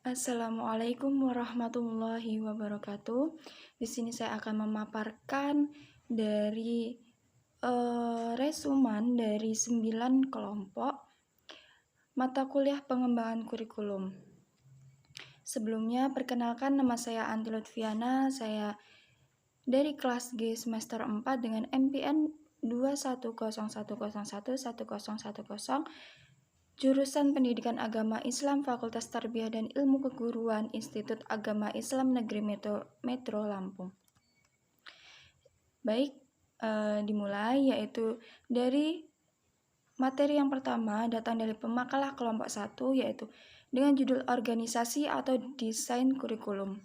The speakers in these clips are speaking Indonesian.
Assalamualaikum warahmatullahi wabarakatuh. Di sini saya akan memaparkan dari resuman dari 9 kelompok mata kuliah pengembangan kurikulum. Sebelumnya, perkenalkan, nama saya Anti Lutfiana. Saya dari kelas G semester 4 dengan MPN 21010111010, jurusan Pendidikan Agama Islam Fakultas Tarbiyah dan Ilmu Keguruan Institut Agama Islam Negeri Metro Lampung. Baik, dimulai, yaitu dari materi yang pertama datang dari pemakalah kelompok 1, yaitu dengan judul organisasi atau desain kurikulum.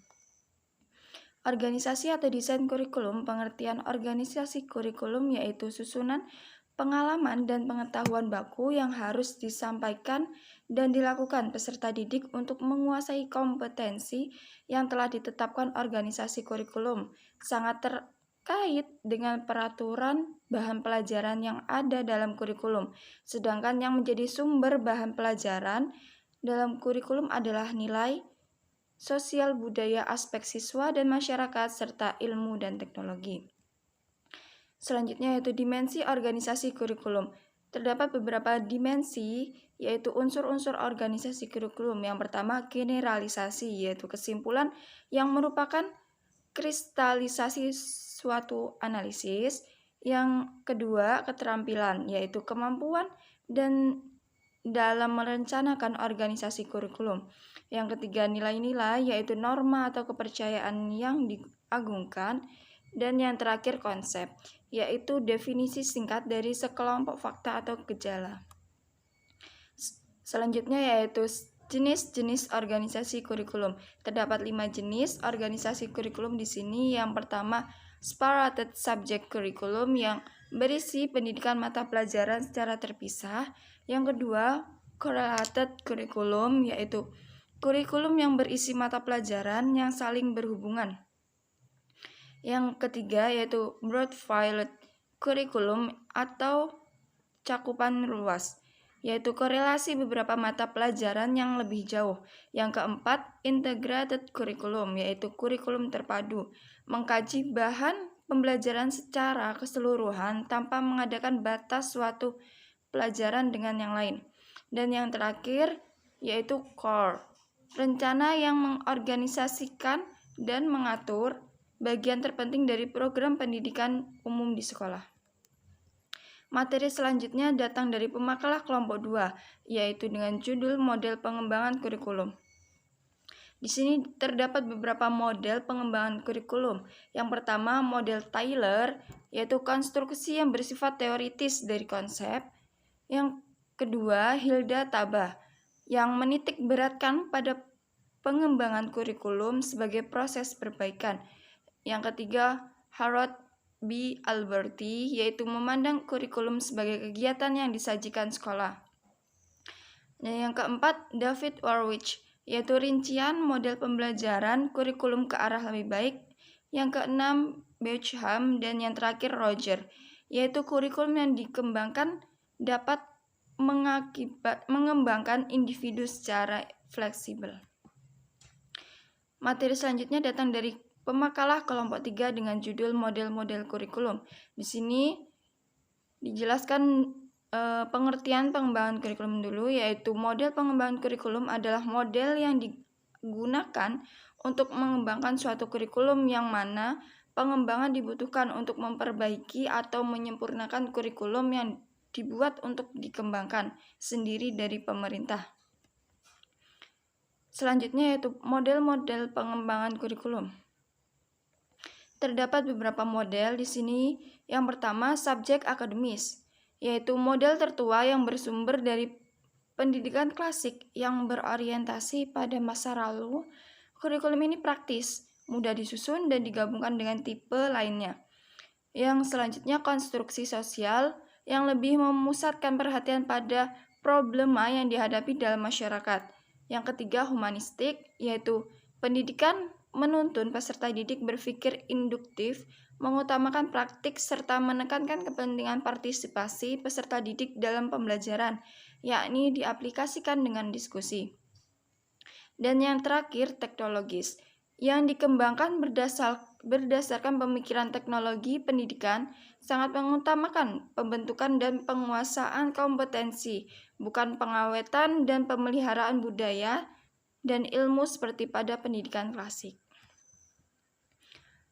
Organisasi atau desain kurikulum, pengertian organisasi kurikulum yaitu susunan pengalaman dan pengetahuan baku yang harus disampaikan dan dilakukan peserta didik untuk menguasai kompetensi yang telah ditetapkan organisasi kurikulum, sangat terkait dengan peraturan bahan pelajaran yang ada dalam kurikulum. Sedangkan yang menjadi sumber bahan pelajaran dalam kurikulum adalah nilai, sosial budaya, aspek siswa dan masyarakat, serta ilmu dan teknologi. Selanjutnya yaitu dimensi organisasi kurikulum. Terdapat beberapa dimensi, yaitu unsur-unsur organisasi kurikulum. Yang pertama, generalisasi, yaitu kesimpulan yang merupakan kristalisasi suatu analisis. Yang kedua, keterampilan, yaitu kemampuan dan dalam merencanakan organisasi kurikulum. Yang ketiga, nilai-nilai, yaitu norma atau kepercayaan yang diagungkan. Dan yang terakhir, konsep, yaitu definisi singkat dari sekelompok fakta atau gejala. Selanjutnya yaitu jenis-jenis organisasi kurikulum. Terdapat 5 jenis organisasi kurikulum di sini. Yang pertama, separated subject curriculum yang berisi pendidikan mata pelajaran secara terpisah. Yang kedua, correlated curriculum, yaitu kurikulum yang berisi mata pelajaran yang saling berhubungan. Yang ketiga yaitu broad-filed curriculum atau cakupan luas, yaitu korelasi beberapa mata pelajaran yang lebih jauh. Yang keempat, integrated curriculum, yaitu kurikulum terpadu, mengkaji bahan pembelajaran secara keseluruhan tanpa mengadakan batas suatu pelajaran dengan yang lain. Dan yang terakhir yaitu core, rencana yang mengorganisasikan dan mengatur bagian terpenting dari program pendidikan umum di sekolah. Materi selanjutnya datang dari pemakalah kelompok 2, yaitu dengan judul model pengembangan kurikulum. Di sini terdapat beberapa model pengembangan kurikulum. Yang pertama, model Taylor, yaitu konstruksi yang bersifat teoritis dari konsep. Yang kedua, Hilda Tabah, yang menitik beratkan pada pengembangan kurikulum sebagai proses perbaikan. Yang ketiga, Harold B. Alberti, yaitu memandang kurikulum sebagai kegiatan yang disajikan sekolah. Dan yang keempat, David Warwich, yaitu rincian model pembelajaran kurikulum ke arah lebih baik. Yang keenam, Beauchamp, dan yang terakhir Roger, yaitu kurikulum yang dikembangkan dapat mengembangkan individu secara fleksibel. Materi selanjutnya datang dari pemakalah kelompok 3 dengan judul model-model kurikulum. Di sini dijelaskan pengertian pengembangan kurikulum dulu, yaitu model pengembangan kurikulum adalah model yang digunakan untuk mengembangkan suatu kurikulum yang mana pengembangan dibutuhkan untuk memperbaiki atau menyempurnakan kurikulum yang dibuat untuk dikembangkan sendiri dari pemerintah. Selanjutnya yaitu model-model pengembangan kurikulum. Terdapat beberapa model di sini. Yang pertama, subjek akademis, yaitu model tertua yang bersumber dari pendidikan klasik yang berorientasi pada masa lalu. Kurikulum ini praktis, mudah disusun dan digabungkan dengan tipe lainnya. Yang selanjutnya, konstruksi sosial yang lebih memusatkan perhatian pada problema yang dihadapi dalam masyarakat. Yang ketiga, humanistik, yaitu pendidikan menuntun peserta didik berpikir induktif, mengutamakan praktik, serta menekankan kepentingan partisipasi peserta didik dalam pembelajaran, yakni diaplikasikan dengan diskusi. Dan yang terakhir, teknologis, yang dikembangkan berdasarkan pemikiran teknologi pendidikan sangat mengutamakan pembentukan dan penguasaan kompetensi, bukan pengawetan dan pemeliharaan budaya dan ilmu seperti pada pendidikan klasik.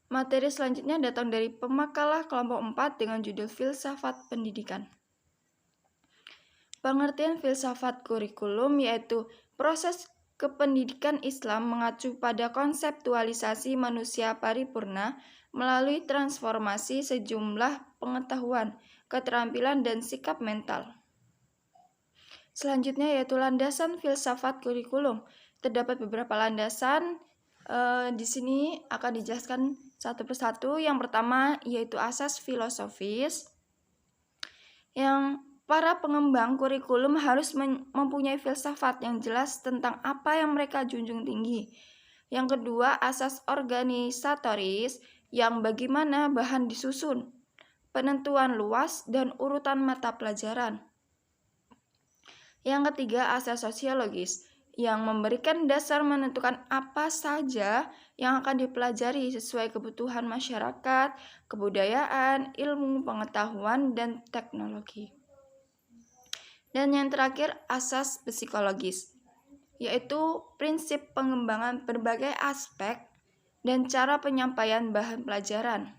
Materi selanjutnya datang dari pemakalah kelompok 4 dengan judul Filsafat Pendidikan. Pengertian filsafat kurikulum yaitu proses kependidikan Islam mengacu pada konseptualisasi manusia paripurna melalui transformasi sejumlah pengetahuan, keterampilan, dan sikap mental. Selanjutnya yaitu landasan filsafat kurikulum. Terdapat beberapa landasan, di sini akan dijelaskan satu persatu. Yang pertama yaitu asas filosofis, yang para pengembang kurikulum harus mempunyai filsafat yang jelas tentang apa yang mereka junjung tinggi. Yang kedua, asas organisatoris, yang bagaimana bahan disusun, penentuan luas, dan urutan mata pelajaran. Yang ketiga, asas sosiologis, yang memberikan dasar menentukan apa saja yang akan dipelajari sesuai kebutuhan masyarakat, kebudayaan, ilmu, pengetahuan, dan teknologi. Dan yang terakhir, asas psikologis, yaitu prinsip pengembangan berbagai aspek dan cara penyampaian bahan pelajaran.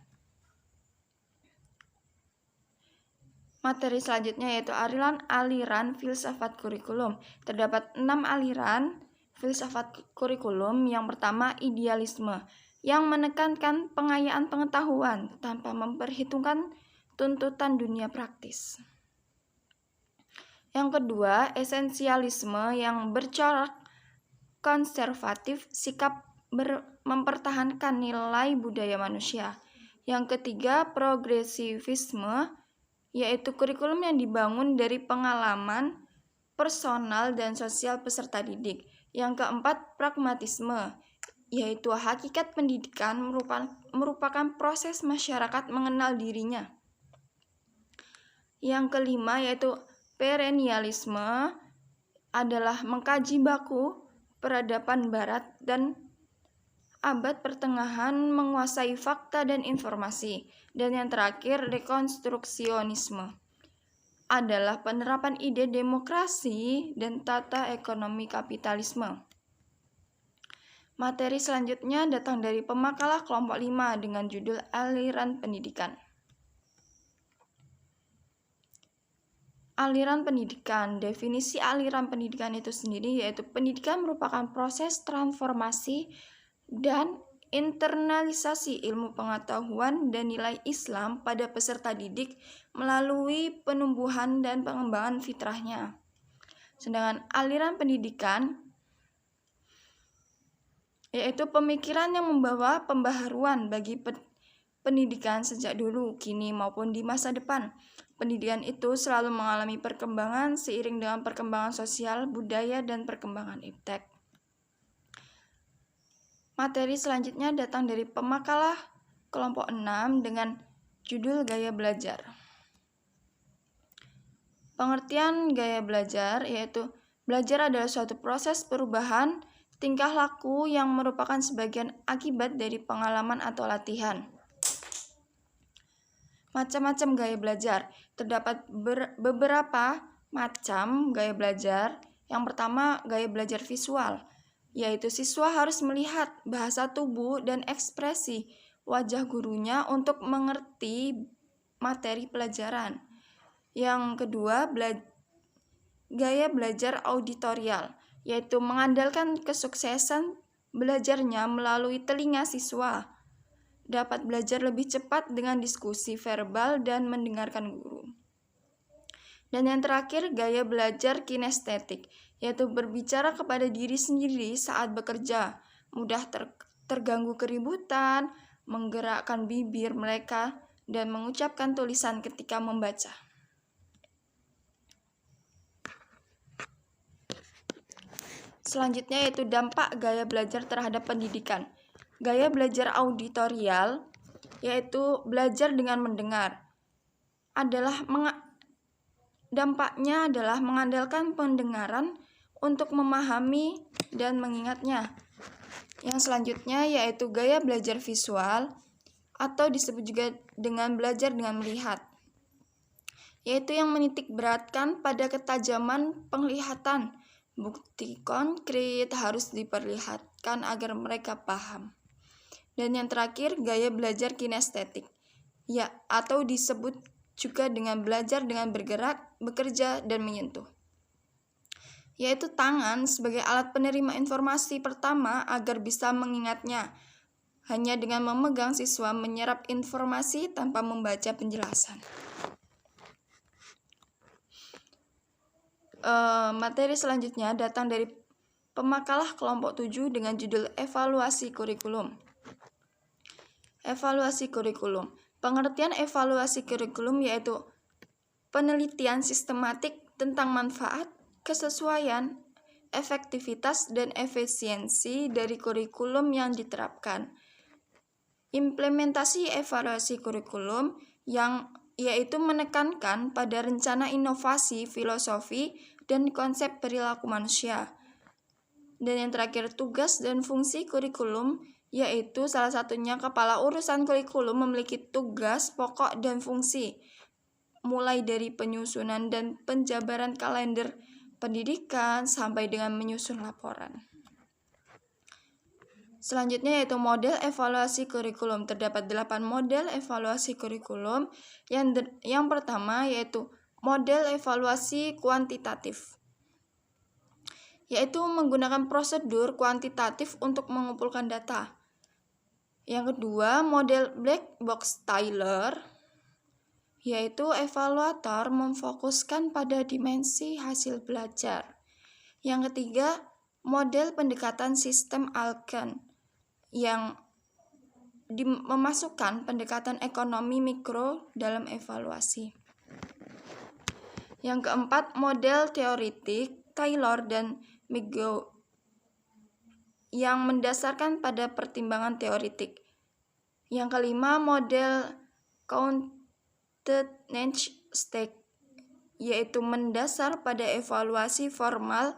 Materi selanjutnya yaitu aliran filsafat kurikulum. Terdapat 6 aliran filsafat kurikulum. Yang pertama, idealisme, yang menekankan pengayaan pengetahuan tanpa memperhitungkan tuntutan dunia praktis. Yang kedua, esensialisme, yang bercorak konservatif, sikap mempertahankan nilai budaya manusia. Yang ketiga, progresivisme, yaitu kurikulum yang dibangun dari pengalaman personal dan sosial peserta didik. Yang keempat, pragmatisme, yaitu hakikat pendidikan merupakan proses masyarakat mengenal dirinya. Yang kelima yaitu perennialisme, adalah mengkaji baku peradaban barat dan abad pertengahan, menguasai fakta dan informasi. Dan yang terakhir, rekonstruksionisme, adalah penerapan ide demokrasi dan tata ekonomi kapitalisme. Materi selanjutnya datang dari pemakalah kelompok 5 dengan judul Aliran Pendidikan. Aliran pendidikan. Definisi aliran pendidikan itu sendiri yaitu pendidikan merupakan proses transformasi dan internalisasi ilmu pengetahuan dan nilai Islam pada peserta didik melalui penumbuhan dan pengembangan fitrahnya. Sedangkan aliran pendidikan yaitu pemikiran yang membawa pembaharuan bagi pendidikan sejak dulu, kini maupun di masa depan. Pendidikan itu selalu mengalami perkembangan seiring dengan perkembangan sosial, budaya, dan perkembangan iptek. Materi selanjutnya datang dari pemakalah kelompok 6 dengan judul Gaya Belajar. Pengertian gaya belajar yaitu belajar adalah suatu proses perubahan tingkah laku yang merupakan sebagian akibat dari pengalaman atau latihan. Macam-macam gaya belajar. Terdapat beberapa macam gaya belajar. Yang pertama, gaya belajar visual, yaitu siswa harus melihat bahasa tubuh dan ekspresi wajah gurunya untuk mengerti materi pelajaran. Yang kedua, gaya belajar auditorial, yaitu mengandalkan kesuksesan belajarnya melalui telinga siswa. Dapat belajar lebih cepat dengan diskusi verbal dan mendengarkan guru. Dan yang terakhir, gaya belajar kinestetik, yaitu berbicara kepada diri sendiri saat bekerja, mudah terganggu keributan, menggerakkan bibir mereka, dan mengucapkan tulisan ketika membaca. Selanjutnya yaitu dampak gaya belajar terhadap pendidikan. Gaya belajar auditorial, yaitu belajar dengan mendengar, dampaknya adalah mengandalkan pendengaran untuk memahami dan mengingatnya. Yang selanjutnya yaitu gaya belajar visual atau disebut juga dengan belajar dengan melihat, yaitu yang menitik beratkan pada ketajaman penglihatan. Bukti konkret harus diperlihatkan agar mereka paham. Dan yang terakhir, gaya belajar kinestetik, ya, atau disebut juga dengan belajar dengan bergerak, bekerja, dan menyentuh, yaitu tangan sebagai alat penerima informasi pertama agar bisa mengingatnya. Hanya dengan memegang, siswa menyerap informasi tanpa membaca penjelasan. Materi selanjutnya datang dari pemakalah kelompok 7 dengan judul Evaluasi Kurikulum. Evaluasi kurikulum. Pengertian evaluasi kurikulum yaitu penelitian sistematik tentang manfaat, kesesuaian, efektivitas, dan efisiensi dari kurikulum yang diterapkan. Implementasi evaluasi kurikulum yang yaitu menekankan pada rencana inovasi, filosofi, dan konsep perilaku manusia. Dan yang terakhir, tugas dan fungsi kurikulum, yaitu salah satunya kepala urusan kurikulum memiliki tugas pokok dan fungsi, mulai dari penyusunan dan penjabaran kalender pendidikan sampai dengan menyusun laporan. Selanjutnya yaitu model evaluasi kurikulum. Terdapat 8 model evaluasi kurikulum. Yang pertama yaitu model evaluasi kuantitatif, yaitu menggunakan prosedur kuantitatif untuk mengumpulkan data. Yang kedua, model black box Tyler, yaitu evaluator memfokuskan pada dimensi hasil belajar. Yang ketiga, model pendekatan sistem Alkan, yang memasukkan pendekatan ekonomi mikro dalam evaluasi. Yang keempat, model teoritik Taylor dan McGraw yang mendasarkan pada pertimbangan teoritik. Yang kelima, model Countenance Stake, yaitu mendasar pada evaluasi formal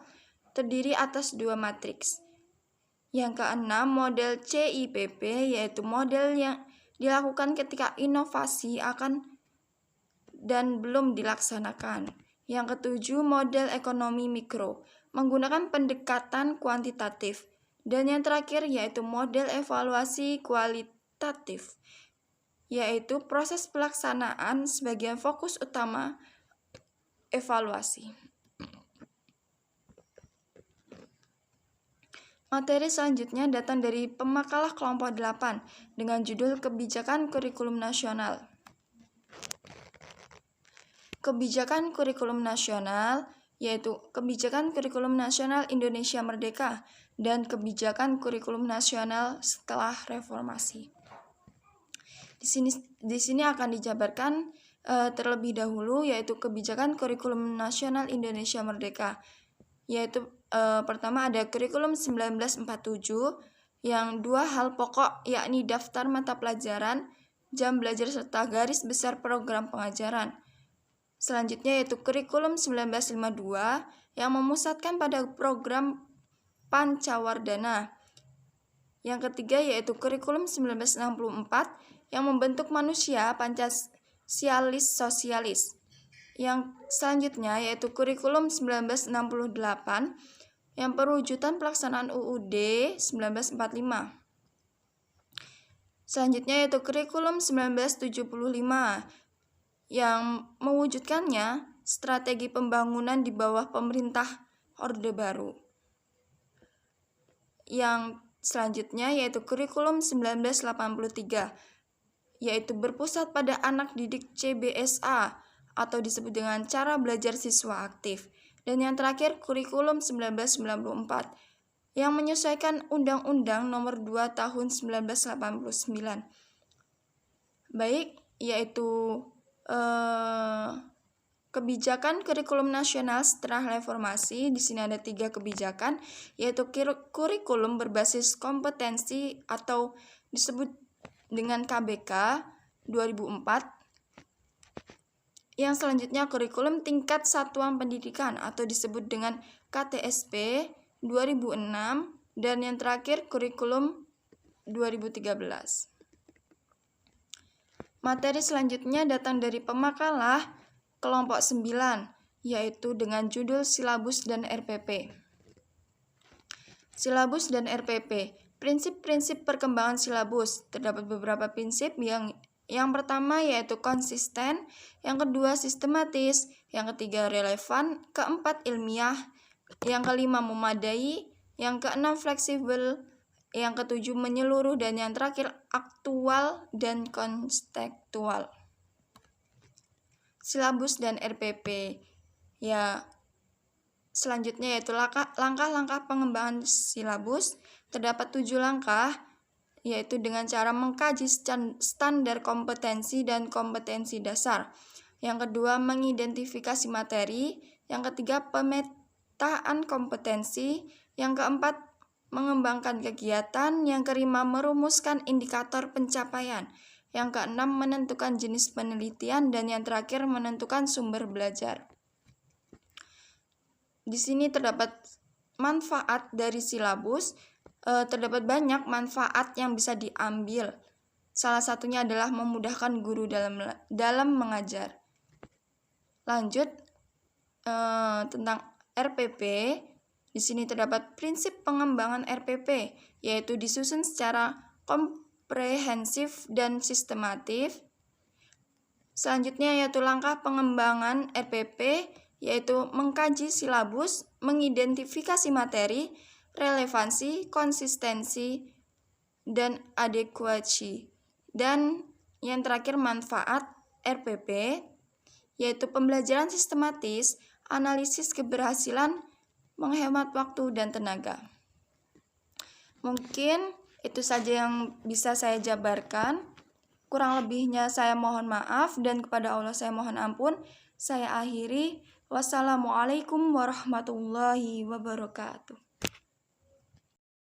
terdiri atas 2 matriks. Yang keenam, model CIPP, yaitu model yang dilakukan ketika inovasi akan dan belum dilaksanakan. Yang ketujuh, model ekonomi mikro, menggunakan pendekatan kuantitatif. Dan yang terakhir yaitu model evaluasi kualitatif, yaitu proses pelaksanaan sebagai fokus utama evaluasi. Materi selanjutnya datang dari pemakalah kelompok 8 dengan judul Kebijakan Kurikulum Nasional. Kebijakan kurikulum nasional yaitu Kebijakan Kurikulum Nasional Indonesia Merdeka dan Kebijakan Kurikulum Nasional setelah Reformasi. Di sini akan dijabarkan terlebih dahulu yaitu Kebijakan Kurikulum Nasional Indonesia Merdeka, yaitu pertama ada Kurikulum 1947 yang 2 hal pokok yakni daftar mata pelajaran, jam belajar serta garis besar program pengajaran. Selanjutnya yaitu Kurikulum 1952 yang memusatkan pada program Pancawardhana. Yang ketiga yaitu Kurikulum 1964 yang membentuk manusia Pancasialis sosialis. Yang selanjutnya yaitu Kurikulum 1968 yang perwujudan pelaksanaan UUD 1945. Selanjutnya yaitu Kurikulum 1975 yang mewujudkannya strategi pembangunan di bawah pemerintah Orde Baru. Yang selanjutnya yaitu Kurikulum 1983, yaitu berpusat pada anak didik CBSA atau disebut dengan cara belajar siswa aktif. Dan yang terakhir Kurikulum 1994 yang menyesuaikan Undang-Undang Nomor 2 Tahun 1989. Baik, yaitu kebijakan kurikulum nasional setelah reformasi. Di sini ada 3 kebijakan, yaitu kurikulum berbasis kompetensi atau disebut dengan KBK 2004. Yang selanjutnya kurikulum tingkat satuan pendidikan atau disebut dengan KTSP 2006, dan yang terakhir kurikulum 2013. Materi selanjutnya datang dari pemakalah kelompok 9, yaitu dengan judul Silabus dan RPP. Silabus dan RPP. Prinsip-prinsip perkembangan silabus. Terdapat beberapa prinsip yang pertama yaitu konsisten, yang kedua sistematis, yang ketiga relevan, keempat ilmiah, yang kelima memadai, yang keenam fleksibel, yang ketujuh menyeluruh, dan yang terakhir aktual dan kontekstual. Silabus dan RPP. Selanjutnya yaitu langkah-langkah pengembangan silabus. Terdapat 7 langkah, yaitu dengan cara mengkaji standar kompetensi dan kompetensi dasar. Yang kedua, mengidentifikasi materi. Yang ketiga, pemetaan kompetensi. Yang keempat, mengembangkan kegiatan. Yang kelima, merumuskan indikator pencapaian. Yang keenam, menentukan jenis penelitian. Dan yang terakhir, menentukan sumber belajar. Di sini terdapat manfaat dari silabus. Terdapat banyak manfaat yang bisa diambil. Salah satunya adalah memudahkan guru dalam mengajar. Lanjut tentang RPP. Di sini terdapat prinsip pengembangan RPP, yaitu disusun secara komprehensif dan sistematif. Selanjutnya yaitu langkah pengembangan RPP, yaitu mengkaji silabus, mengidentifikasi materi, relevansi, konsistensi, dan adekuasi. Dan yang terakhir manfaat RPP, yaitu pembelajaran sistematis, analisis keberhasilan, menghemat waktu dan tenaga. Mungkin itu saja yang bisa saya jabarkan. Kurang lebihnya saya mohon maaf, dan kepada Allah saya mohon ampun. Saya akhiri. Wassalamualaikum warahmatullahi wabarakatuh.